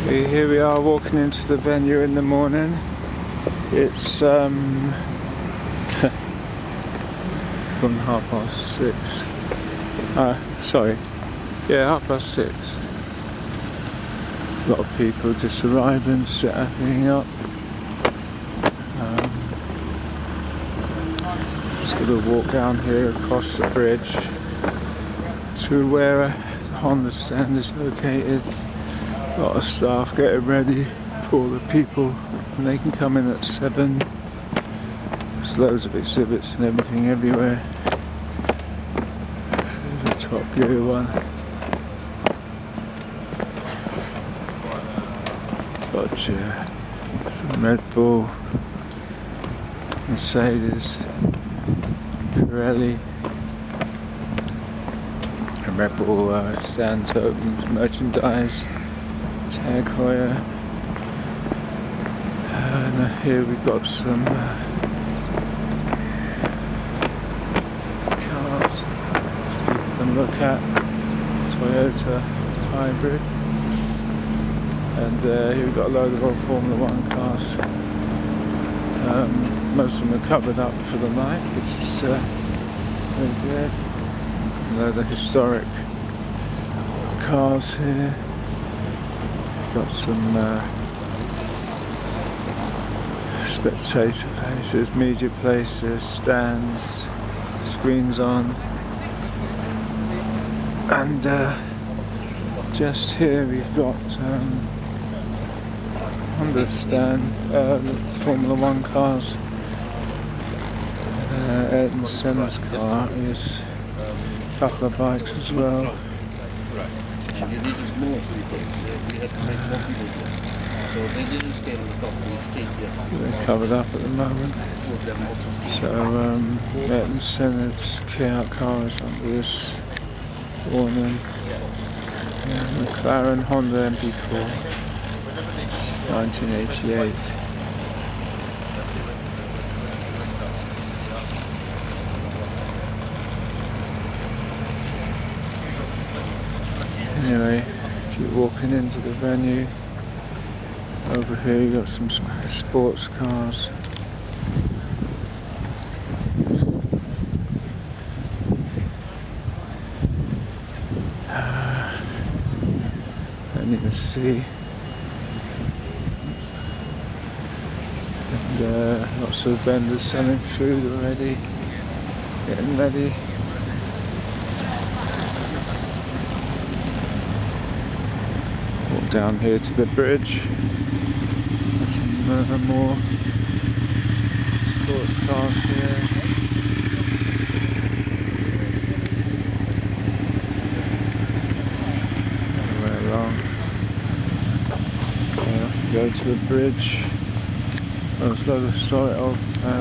Here we are walking into the venue in the morning. It's it's gone 6:30. Sorry, yeah, 6:30. A lot of people just arriving, setting up. Just got to walk down here across the bridge to where the Honda stand is located. A lot of staff getting ready for the people, and they can come in at 7. There's loads of exhibits and everything everywhere. There's a Top Gear one. Gotcha. Some Red Bull, Mercedes, Pirelli. A Red Bull stand opens, merchandise. Tag Heuer, and here we've got some cars people can look at. Toyota hybrid, and here we've got a load of old Formula 1 cars. Most of them are covered up for the night, which is very good. A load of historic cars here. Got some spectator places, media places, stands, screens on, and just here we've got understand it's Formula 1 cars. Ayrton Senna's car is a couple of bikes as well. And you need more to be we had to make coffee, so they didn't scale the coffee. They're covered up at the moment. So Ayrton Senna's car is under this warning. McLaren Honda MP4 1988. Anyway, keep walking into the venue. Over here you got some sports cars. And you can see, and lots of vendors selling food already, getting ready. Walk down here to the bridge. There's some more sports cars here. Way along. Go to the bridge. There's a load of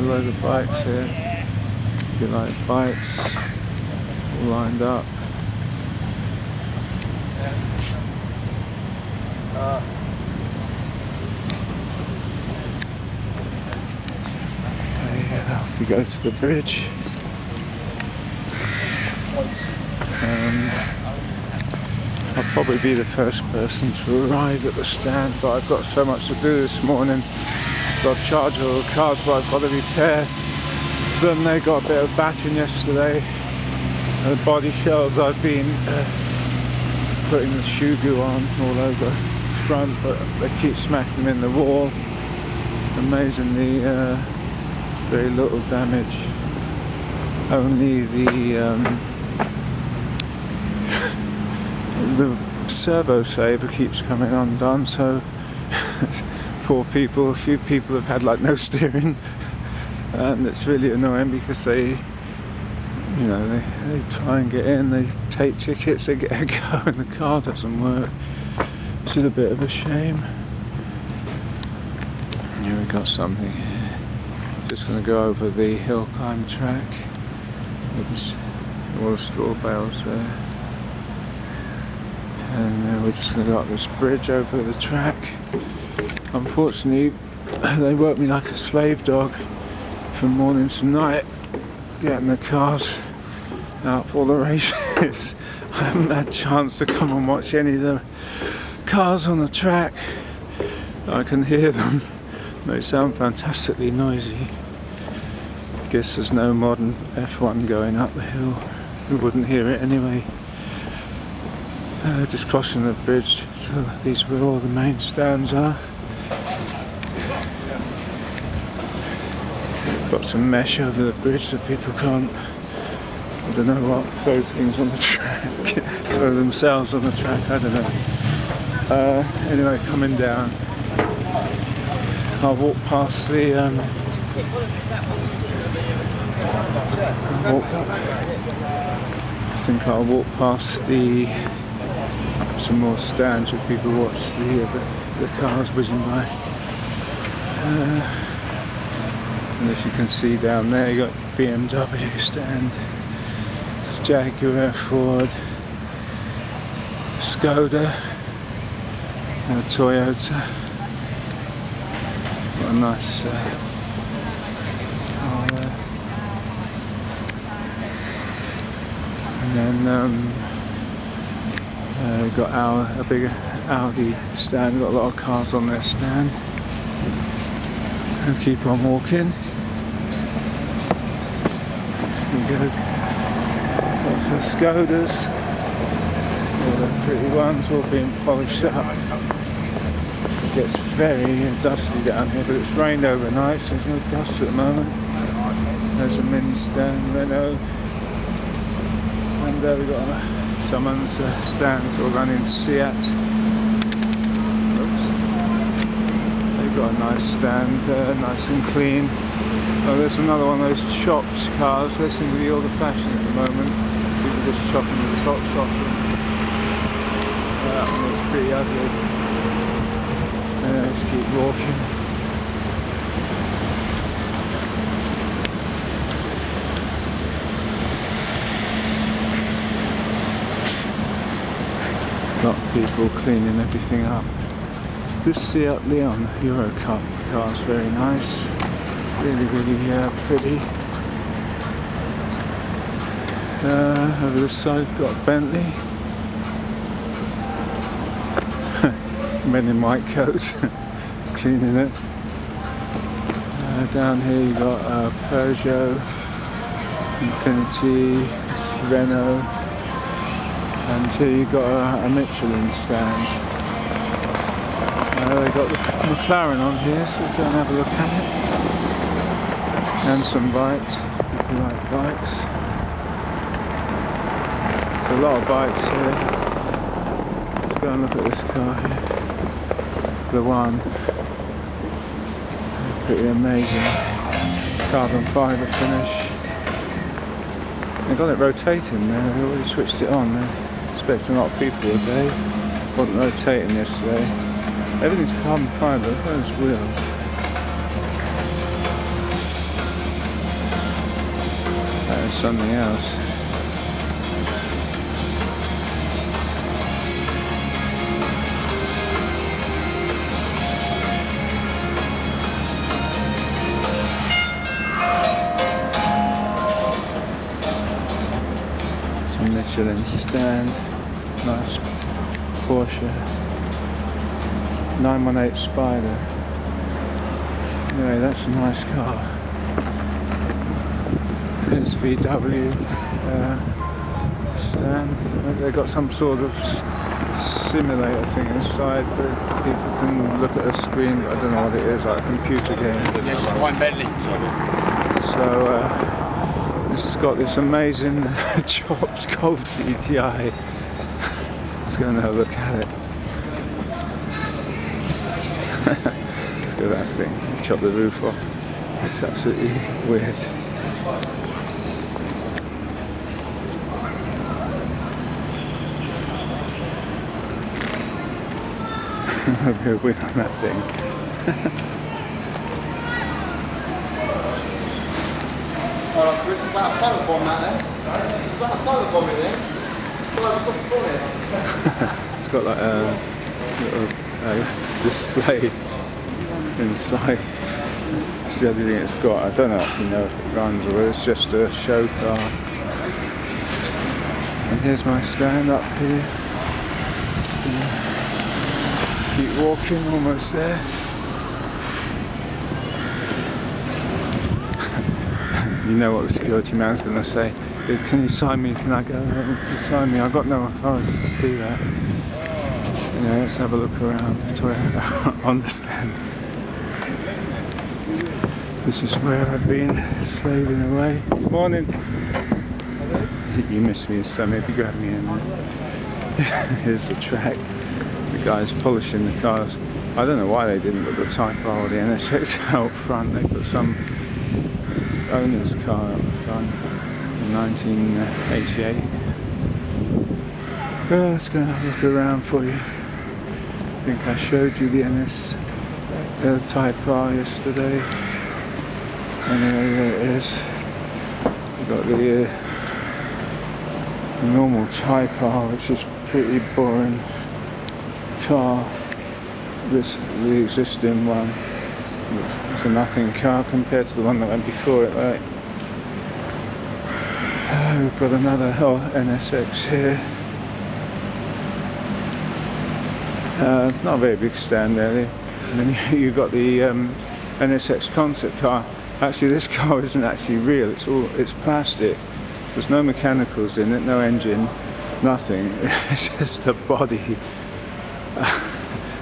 load of bikes here. If you like bikes, all lined up. We go to the bridge. I'll probably be the first person to arrive at the stand, but I've got so much to do this morning. Got to charge all the cars, but I've got to repair them. They got a bit of batting yesterday. The body shells I've been putting the shoe glue on all over the front, but they keep smacking them in the wall. Amazingly, very little damage. Only the servo saver keeps coming undone, so poor people, a few people have had like no steering, and it's really annoying because they try and get in, they take tickets, they get a go, and the car doesn't work. Which is a bit of a shame. Here we got something here. Just going to go over the hill climb track. All the straw bales there. And we're just going to go up this bridge over the track. Unfortunately, they work me like a slave dog from morning to night, getting the cars out for the races. I haven't had a chance to come and watch any of the cars on the track. I can hear them. They sound fantastically noisy. I guess there's no modern F1 going up the hill. We wouldn't hear it anyway. Just crossing the bridge. So these are where all the main stands are. Got some mesh over the bridge so people can't, I don't know what, throw things on the track, throw themselves on the track, I don't know. Anyway, coming down, I'll walk past the, I think I'll walk past some more stands where people watch the cars whizzing by. And as you can see down there, you got BMW stand, Jaguar, Ford, Skoda, and a Toyota. Got a nice car there. And then got a bigger Audi stand, got a lot of cars on their stand. And keep on walking. Here we go. Lots of Skodas. All the pretty ones all being polished up. It gets very dusty down here, but it's rained overnight, so there's no dust at the moment. There's a mini stand, Renault. And we've got someone's stands all running Seat. Got a nice stand, nice and clean. Oh, there's another one of those chopped cars. They seem to be all the fashion at the moment. People just chopping the tops off them. That one looks pretty ugly. Let's keep walking. A lot of people cleaning everything up. This Seat Leon Euro Cup car is very nice, really pretty. Over this side we've got Bentley, men in white coats cleaning it. Down here you've got Peugeot, Infiniti, Renault, and here you've got a Michelin stand. They've got the McLaren on here, so we'll go and have a look at it. And some bikes, people like bikes. There's a lot of bikes here. Let's go and look at this car here. The one. Pretty amazing. Carbon fibre finish. They've got it rotating there, they already switched it on. They're expecting a lot of people today. It wasn't rotating yesterday. Everything's carbon fibre, those wheels. That is something else. Some Michelin stand, nice Porsche 918 Spider. Anyway, that's a nice car. Here's VW stand. They've got some sort of simulator thing inside that people can look at a screen, but I don't know what it is, like a computer game. Yes, I'm Bentley. So this has got this amazing chopped Golf GTI. Let's go and have a look at it. Look at that thing, chop the roof off. It's absolutely weird. I'll be a win on that thing. Chris, it's about a photo bomb that there. It's about a photo bomb in there. What's the bonnet? It's got like a little display inside. It's the only thing it's got. I don't actually know if it runs or it's just a show car. And here's my stand up here. Keep walking, almost there. You know what the security man's going to say. Can you sign me? Can I go home? Can you sign me? I've got no authority to do that. You know, let's have a look around. Understand. This is where I've been slaving away. Morning. You missed me, so maybe grab me in there. Here's the track. The guy's polishing the cars. I don't know why they didn't put the Type R or the NSX out front. They put some owner's car out the front in 1988. Well, let's go and have a look around for you. I think I showed you the Type R yesterday. Anyway, there it is. We've got the normal Type R, which is pretty boring car. The existing one. It's a nothing car compared to the one that went before it, right? We've got another NSX here. Not a very big stand really. And then you've got the NSX concept car. Actually, this car isn't actually real. It's plastic. There's no mechanicals in it, no engine, nothing. It's just a body.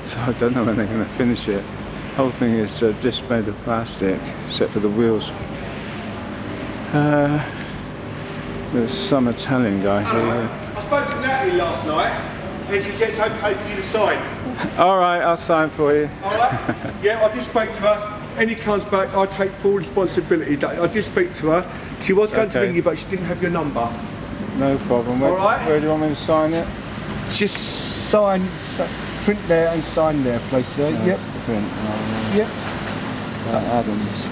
So I don't know when they're going to finish it. The whole thing is just made of plastic, except for the wheels. There's some Italian guy here. I spoke to Natalie last night, and she said it's okay for you to sign. Alright, I'll sign for you. Alright? Yeah, I just spoke to her. And he comes back, I take full responsibility. I did speak to her. She was going to ring you, but she didn't have your number. No problem. Alright? Where do you want me to sign it? Just sign, print there and sign there, please, sir. Yep. Print. Yep. Adams.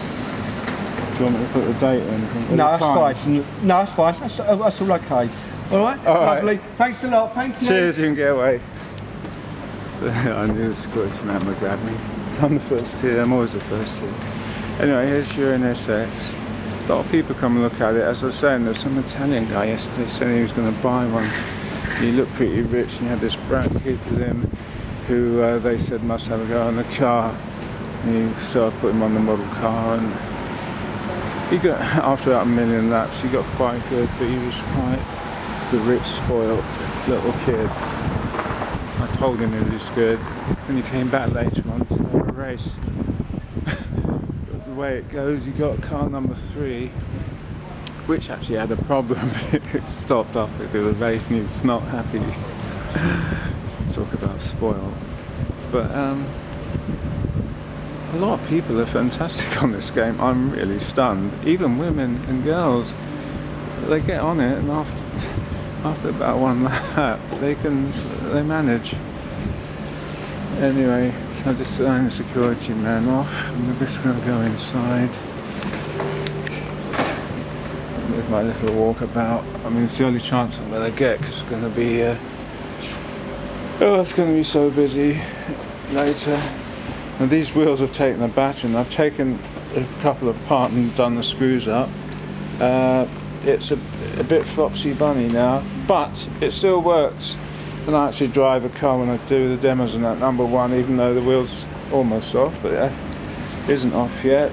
Do you want me to put the date or anything? No, that's fine. No, that's fine. That's all okay. Alright? Lovely. Thanks a lot. Thank you. Cheers, you can get away. So, I knew the security man would grab me. I'm the first here, I'm always the first here. Anyway, here's your NSX. A lot of people come and look at it. As I was saying, there's some Italian guy yesterday saying he was going to buy one. He looked pretty rich and he had this brown kid with him who they said must have a go on the car. So I put him on the model car, and he got, after about 1 million laps, he got quite good, but he was quite the rich, spoiled little kid. I told him it was good. When he came back later on to have a race, the way it goes, he got car number 3, which actually had a problem. It stopped halfway through the race and he was not happy. Talk about spoiled. But a lot of people are fantastic on this game. I'm really stunned. Even women and girls, they get on it, and after about 1 lap, they manage. Anyway, so I just signed the security man off, and we're just going to go inside with my little walkabout. I mean, it's the only chance I'm going to get, because it's going to be it's going to be so busy later. And these wheels have taken a battering. I've taken a couple apart and done the screws up. It's a bit flopsy bunny now, but it still works. And I actually drive a car when I do the demos on that number 1, even though the wheel's almost off, but it isn't off yet.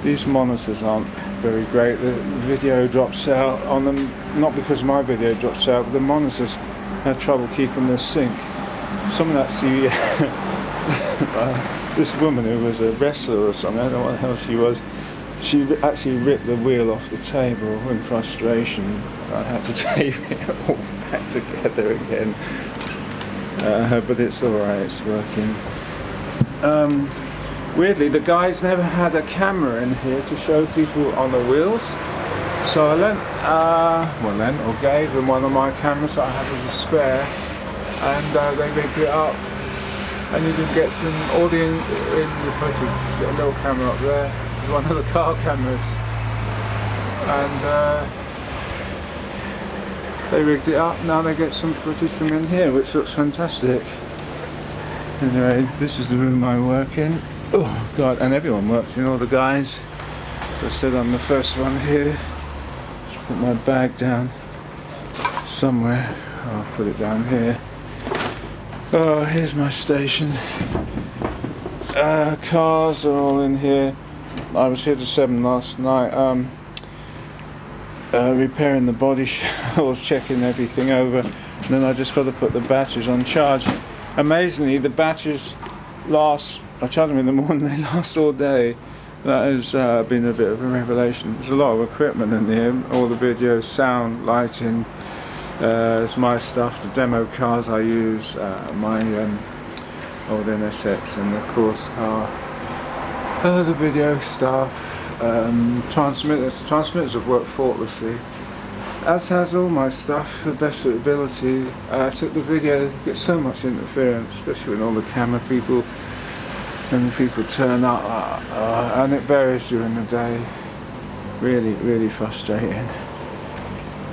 These monitors aren't very great. The video drops out on them, not because my video drops out, but the monitors have trouble keeping the sync. Someone actually, this woman who was a wrestler or something, I don't know what the hell she was, she actually ripped the wheel off the table in frustration. I had to tape it all back together again. But it's alright, it's working. Weirdly, the guys never had a camera in here to show people on the wheels. So I gave them one of my cameras that I had as a spare, and they rigged it up. And you can get some audio in the footage. A little camera up there, one of the car cameras, and they rigged it up. Now they get some footage from in here, which looks fantastic. Anyway, this is the room I work in. Oh god, and everyone works in, all the guys. So I said I'm the first one here. Put my bag down somewhere. I'll put it down here. Oh, here's my station. Cars are all in here. I was here till 7 last night. Repairing the body shells, checking everything over, and then I just got to put the batteries on charge. Amazingly, the batteries last. I charge them in the morning; they last all day. That has been a bit of a revelation. There's a lot of equipment in here. All the videos, sound, lighting. It's my stuff, the demo cars I use, my old NSX, and of course the video stuff. Transmitters have worked faultlessly, as has all my stuff to the best of ability. I took the video, get so much interference, especially when all the camera people and the people turn up, and it varies during the day. Really frustrating.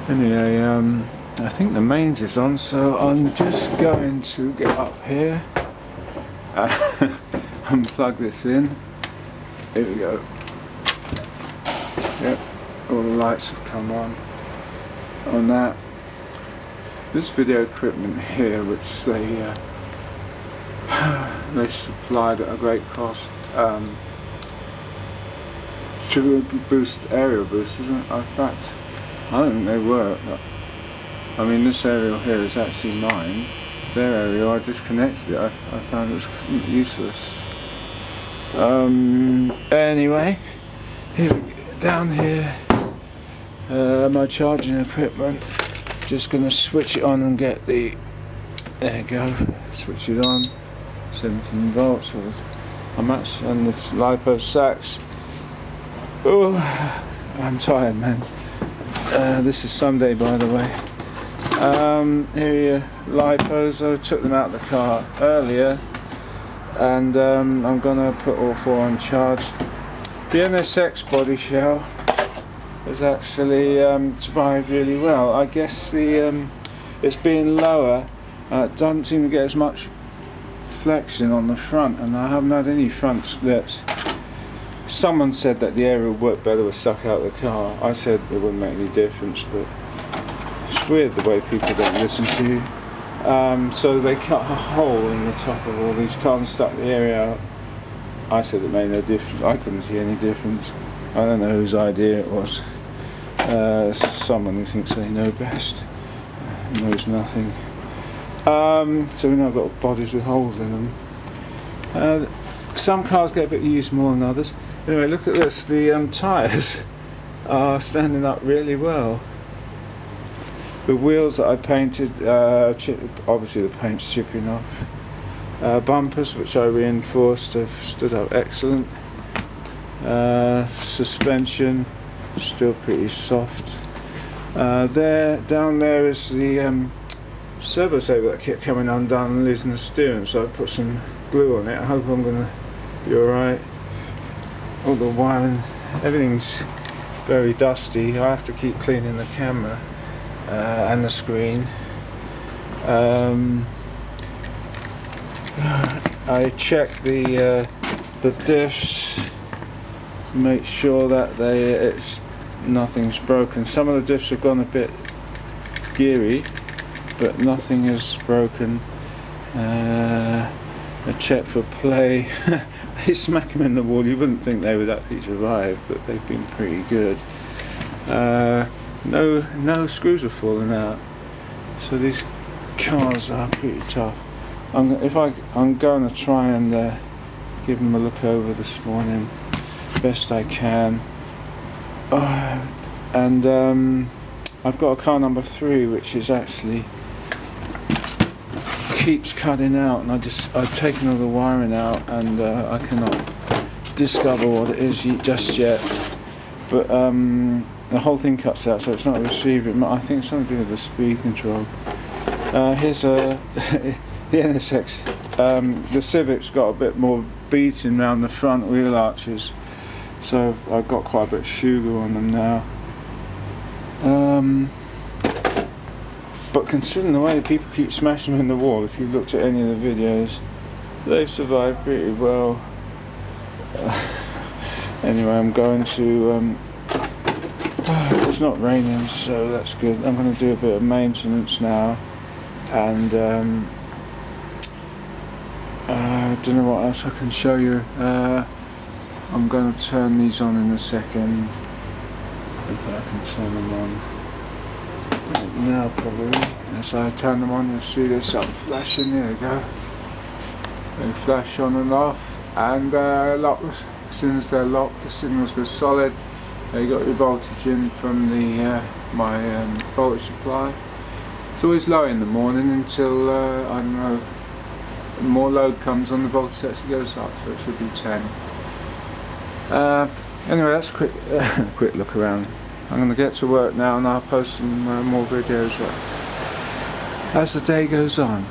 Anyway, I think the mains is on, so I'm just going to get up here and plug this in. Here we go. Yep, all the lights have come on that. This video equipment here, which they supplied at a great cost to boost aerial boosters. In fact, I don't think they work. But, I mean, this aerial here is actually mine. Their aerial, I disconnected it. I found it was useless. Anyway, here we go. Down here, my charging equipment. Just going to switch it on and get the. There you go. Switch it on. 17 volts. I'm actually on this lipo sax. Oh, I'm tired, man. This is Sunday, by the way. Here are lipos. I took them out of the car earlier, and I'm gonna put all 4 on charge. The NSX body shell has actually survived really well. I guess it's being lower. It doesn't seem to get as much flexion on the front, and I haven't had any front splits. Someone said that the air would work better with stuck out of the car. I said it wouldn't make any difference, but it's weird the way people don't listen to you. So they cut a hole in the top of all these cars and stuck the air out. I said it made no difference. I couldn't see any difference. I don't know whose idea it was. Someone who thinks they know best, knows nothing. So we now got bodies with holes in them. Some cars get a bit used more than others. Anyway, look at this. The tyres are standing up really well. The wheels that I painted, obviously the paint's chipping off. Bumpers, which I reinforced, have stood up excellent. Suspension, still pretty soft. Down there is the servo saver that kept coming undone and losing the steering, so I put some glue on it. I hope I'm going to be alright. All the wiring, everything's very dusty. I have to keep cleaning the camera and the screen. I check the diffs to make sure that nothing's broken. Some of the diffs have gone a bit geary, but nothing is broken. A check for play. They smack them in the wall. You wouldn't think they would actually survive, but they've been pretty good. No screws are falling out, so these cars are pretty tough. I'm going to try and give them a look over this morning, best I can. And I've got a car number 3, which is actually keeps cutting out, and I've taken all the wiring out, and I cannot discover what it is just yet. But the whole thing cuts out, so it's not receiving. I think it's something to do with the speed control. Here's the NSX. The Civic's got a bit more beating around the front wheel arches, so I've got quite a bit of sugar on them now. But considering the way people keep smashing them in the wall, if you looked at any of the videos, they've survived pretty well. Anyway, I'm going to it's not raining, so that's good. I'm going to do a bit of maintenance now, and I don't know what else I can show you. I'm going to turn these on in a second. If I can turn them on. Right now probably. As I turn them on, you'll see they start flashing. There we go. They flash on and off, and lock. As soon as they're locked, the signals go solid. You got your voltage in from the my voltage supply. It's always low in the morning until I don't know, more load comes on, the voltage actually goes up, so it should be 10. Anyway, that's a quick quick look around. I'm going to get to work now, and I'll post some more videos as the day goes on.